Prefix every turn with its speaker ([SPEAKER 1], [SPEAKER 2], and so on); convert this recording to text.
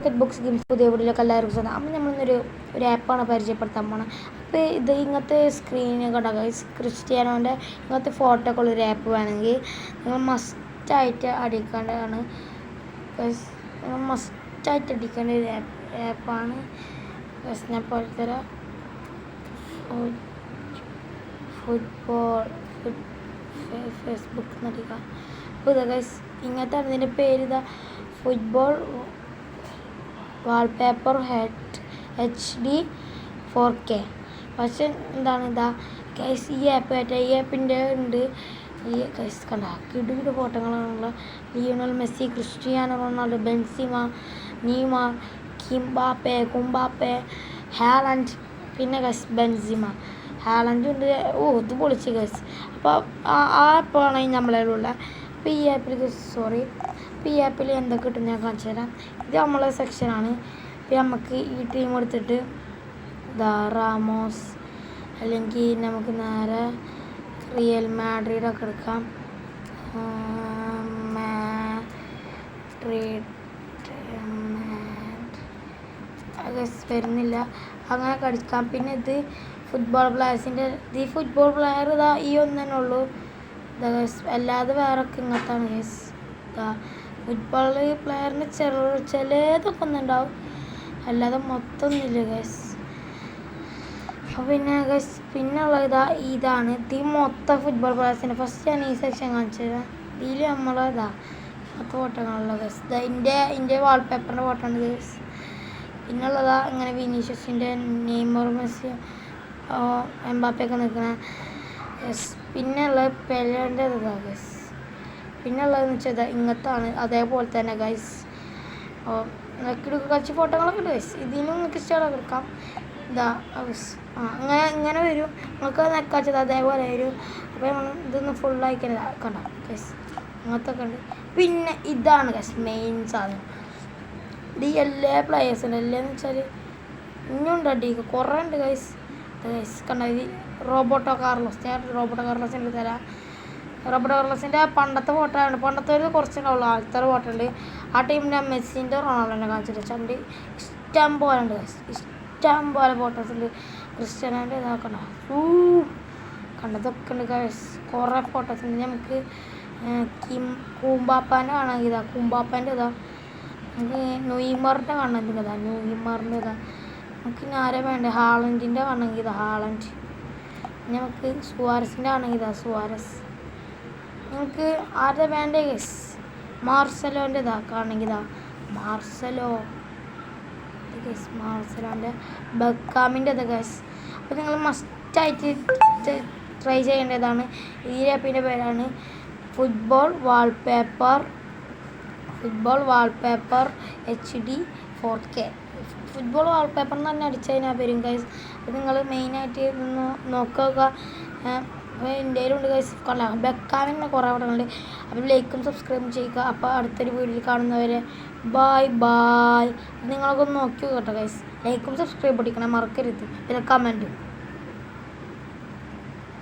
[SPEAKER 1] Cricket books games പുതിയ വീഡിയോയിലേക്ക് എല്ലാവർക്കും സ്വാഗതം. അപ്പം നമ്മളൊരു ആപ്പാണ് പരിചയപ്പെടുത്താൻ പോണത്. അപ്പോൾ ഇത് ഇങ്ങനത്തെ സ്ക്രീനൊക്കെ ഗൈസ് ക്രിസ്ത്യാനോൻ്റെ ഇങ്ങനത്തെ ഫോട്ടോ ഒക്കെ ഉള്ളൊരു ആപ്പ് വേണമെങ്കിൽ നിങ്ങൾ മസ്റ്റായിട്ട് അടിക്കേണ്ടതാണ് ഗൈസ്. നിങ്ങൾ മസ്റ്റായിട്ട് അടിക്കേണ്ട ഒരു ആപ്പാണ് ഗൈസ്. ഞാൻ പോലത്തരാം ഫുട്ബോൾ ഫേസ്ബുക്ക് നടിക്കുക. അപ്പോൾ ഇതാ ഗൈസ് ഇങ്ങനത്തെ ഇതിൻ്റെ പേര് ഇതാ ഫുട്ബോൾ വാൾപേപ്പർ HD 4K. പക്ഷെ എന്താണ് ഇതാ ഗൈസ് ഈ ആപ്പിൻ്റെ ഉണ്ട് ഈ ഗൈസ് കണ്ട കിടുകിട് ഫോട്ടോകളാണുള്ള Lionel Messi, Cristiano Ronaldo, Benzema, Neymar, Mbappe, Haaland, പിന്നെ ഗൈസ് ബെൻസിമ, ഹാലൻഡും ഉണ്ട്. ഇത് പൊളിച്ച് ഗൈസ്. അപ്പോൾ ആ ആപ്പാണ് നമ്മളതിലുള്ള. അപ്പോൾ ഈ ആപ്പിൽ അപ്പോൾ ഈ ആപ്പിൽ എന്തൊക്കെ കിട്ടും ഞാൻ കാണിച്ചു തരാം. ഇത് നമ്മളെ സെക്ഷനാണ്. ഇപ്പോൾ നമുക്ക് ഈ ടീം എടുത്തിട്ട് റാമോസ് അല്ലെങ്കിൽ നമുക്ക് നേരെ റിയൽ മാഡ്രിഡൊക്കെ എടുക്കാം. വരുന്നില്ല അങ്ങനെ കളിക്കാം. പിന്നെ ഇത് ഫുട്ബോൾ പ്ലെയേഴ്സിൻ്റെ ഈ ഫുട്ബോൾ പ്ലെയർ ഇതാ ഈ ഒന്ന് തന്നെ ഉള്ളൂ. അല്ലാതെ വേറെ ഒക്കെ ഇങ്ങനത്താണ് ഗൈസ്. ഫുട്ബോൾ പ്ലെയറിന് ചിലതൊക്കെ ഒന്നുണ്ടാവും, അല്ലാതെ മൊത്തം ഒന്നുമില്ല ഗൈസ്. അപ്പോൾ പിന്നെ ഗൈസ് പിന്നെയുള്ള ഇതാണ് ഇത് മൊത്തം ഫുട്ബോൾ പ്ലെയേഴ്സിൻ്റെ. ഫസ്റ്റ് ഞാൻ ഈ സെക്ഷൻ കാണിച്ചു തരാം. ഇതിൽ നമ്മളതാ മൊത്തം ഫോട്ടോകളുള്ള ഗൈസ്. ഇതിൻ്റെ വാൾപേപ്പറിൻ്റെ ഫോട്ടോ ഉണ്ട് ഗൈസ്. പിന്നുള്ളതാ ഇങ്ങനെ വിനീഷ്യസിൻ്റെ, നെയ്മർ, മെസ്സി, എംബാപ്പയൊക്കെ നിൽക്കുന്ന ഗൈസ്. പിന്നെയുള്ള പെലേൻ്റെ ഇതാ ഗൈസ്. പിന്നുള്ളതെന്ന് വെച്ചാൽ ഇങ്ങനത്താണ് അതേപോലെ തന്നെ ഗൈസ്. കുറച്ച് ഫോട്ടോകളൊക്കെ ഉണ്ട് ഗൈസ്. ഇതിനും നിങ്ങൾക്ക് ഇഷ്ടമുള്ള എടുക്കാം. ഇങ്ങനെ വരും. നിങ്ങൾക്ക് നെക്കാച്ചത് അതേപോലെ വരും. അപ്പോൾ നമ്മൾ ഇതൊന്ന് ഫുള്ളായിക്കാൻ കണ്ട ഗൈസ് അങ്ങനത്തെ ഒക്കെ ഉണ്ട്. പിന്നെ ഇതാണ് ഗൈസ് മെയിൻ സാധനം. ഇത് എല്ലാ പ്ലേയേഴ്സുണ്ട്. എല്ലാന്ന് വെച്ചാൽ ഇനിയുണ്ട് അടിക്ക് കുറേ ഉണ്ട് ഗൈസ്. ഗൈസ് കണ്ട ഇത് റോബർട്ടോ കാർലോസ്. ഞാൻ റോബർട്ടോ കാർലോസിൻ്റെ തരാം. റോബർട്ടോ കാർലോസിൻ്റെ പണ്ടത്തെ ഫോട്ടോ ആണ്. പണ്ടത്തെ ഒരു കുറച്ചുണ്ടാവുള്ളൂ. ആദ്യത്തെ ഫോട്ടോ ഉണ്ട്. ആ ടീമിൻ്റെ മെസ്സിൻ്റെ റൊണാൾഡോൻ്റെ കാണിച്ചിട്ട് ചണ്ട് ഇഷ്ടം പോലെ ഉണ്ട് ഗൈസ്. ഇഷ്ടം പോലെ ഫോട്ടോസ് ഉണ്ട്. ക്രിസ്ത്യാനോൻ്റെ ഇതാക്കണ്ട കണ്ടതൊക്കെ ഉണ്ട് ഗൈസ്. കുറേ ഫോട്ടോസ് ഉണ്ട്. നമുക്ക് കുംബാപ്പാൻ്റെ കാണാമെങ്കിൽ കുംബാപ്പാൻ്റെ നമുക്ക് നെയ്മറിൻ്റെ കാണണമെങ്കിൽ നെയ്മറിൻ്റെ നമുക്ക് ഇനി ആരെ വേണ്ടത് ഹാലൻഡിൻ്റെ കാണണമെങ്കിൽ ഹാലൻഡ്. നമുക്ക് സുവാരസിൻ്റെ ആണെങ്കിൽ സുവാരസ്. നിങ്ങൾക്ക് ആരുടെ വേണ്ടേ ഗൈസ് മാർസലോൻ്റെ കാണണമെങ്കിൽ മാർസലോൻ്റെ ബക്കാമിൻ്റെ ഗൈസ്. അപ്പോൾ നിങ്ങൾ മസ്റ്റായിട്ട് ട്രൈ ചെയ്യേണ്ടതാണ്. ഈ ആപ്പിൻ്റെ പേരാണ് football wallpaper HD 4K. Football wallpaper എന്ന് തന്നെ അടിച്ചു കഴിഞ്ഞാൽ വരും ഗൈസ്. അപ്പോൾ നിങ്ങൾ മെയിനായിട്ട് ഒന്ന് നോക്കുക. ഇന്ത്യയിലുണ്ട് ഗൈസ്. കൊള്ളാം ബെക്കാമിന് കുറേ പടങ്ങളുണ്ട്. അപ്പോൾ ലൈക്കും സബ്സ്ക്രൈബും ചെയ്യുക. അപ്പോൾ അടുത്തൊരു വീഡിയോയിൽ കാണുന്നവരെ ബായ്. നിങ്ങളൊക്കെ ഒന്ന് നോക്കി കേട്ടോ ഗൈസ്. ലൈക്കും സബ്സ്ക്രൈബ് അടിക്കണം മറക്കരുത്. പിന്നെ കമൻറ്റും.